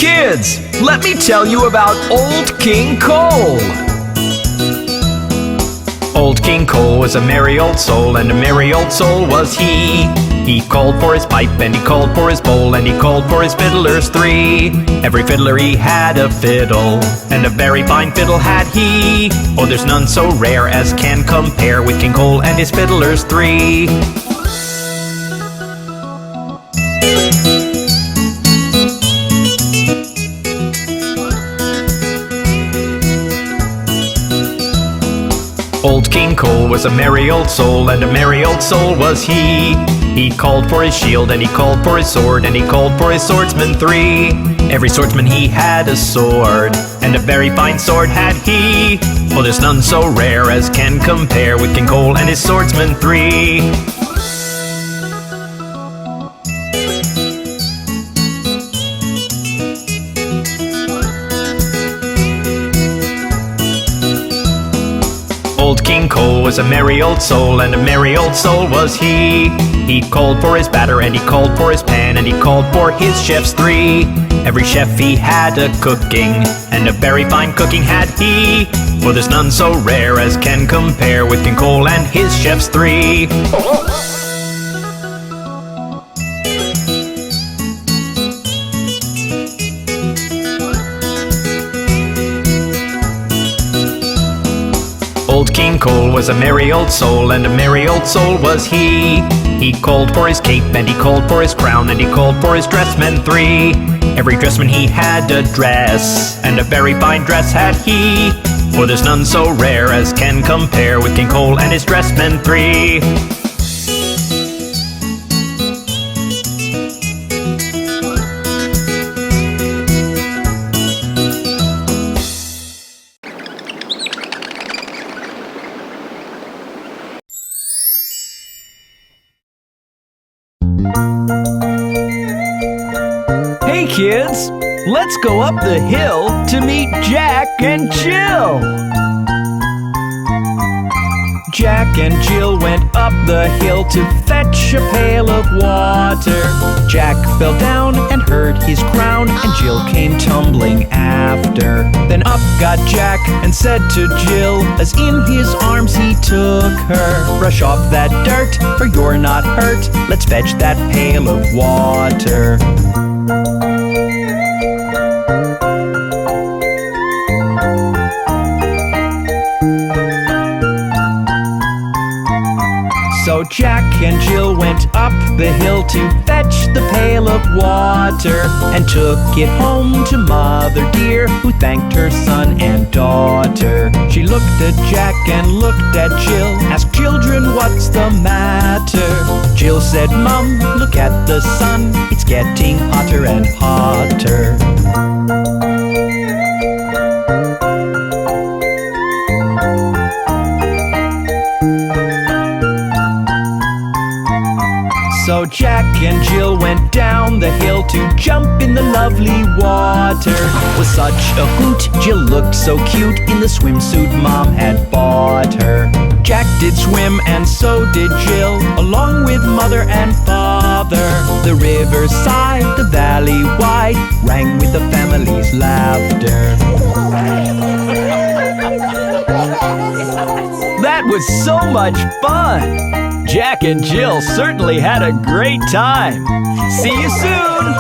Kids, let me tell you about Old King Cole. Old King Cole was a merry old soul, and a merry old soul was he. He called for his pipe, and he called for his bowl, and he called for his fiddlers three. Every fiddler he had a fiddle, and a very fine fiddle had he. Oh, there's none so rare as can compare with King Cole and his fiddlers three. Old King Cole was a merry old soul, and a merry old soul was he. He called for his shield, and he called for his sword, and he called for his swordsmen three. Every swordsman he had a sword, and a very fine sword had he. Oh, there's none so rare as can compare with King Cole and his swordsmen three. Old King Cole was a merry old soul, and a merry old soul was he. He called for his batter, and he called for his pan, and he called for his chefs three. Every chef he had a cooking, and a very fine cooking had he. For there's none so rare as can compare with King Cole and his chefs three. Old King Cole was a merry old soul, and a merry old soul was he. He called for his cape, and he called for his crown, and he called for his dressmen three. Every dressman he had a dress, and a very fine dress had he. For there's none so rare as can compare with King Cole and his dressmen three. Hey kids, let's go up the hill to meet Jack and Jill. Jack and Jill went up the hill to fetch a pail of water. Jack fell down and hurt his crown, and Jill came tumbling after. Then up got Jack and said to Jill, as in his arms he took her, brush off that dirt, for you're not hurt. Let's fetch that pail of water. So Jack and Jill went up the hill to fetch the pail of water, and took it home to Mother dear, who thanked her son and daughter. She looked at Jack and looked at Jill, asked children, what's the matter? Jill said, Mum, look at the sun, it's getting hotter and hotter. So Jack and Jill went down the hill to jump in the lovely water. With such a hoot, Jill looked so cute in the swimsuit Mom had bought her. Jack did swim and so did Jill, along with Mother and Father. The riverside, the valley wide, rang with the family's laughter. That was so much fun! Jack and Jill certainly had a great time. See you soon!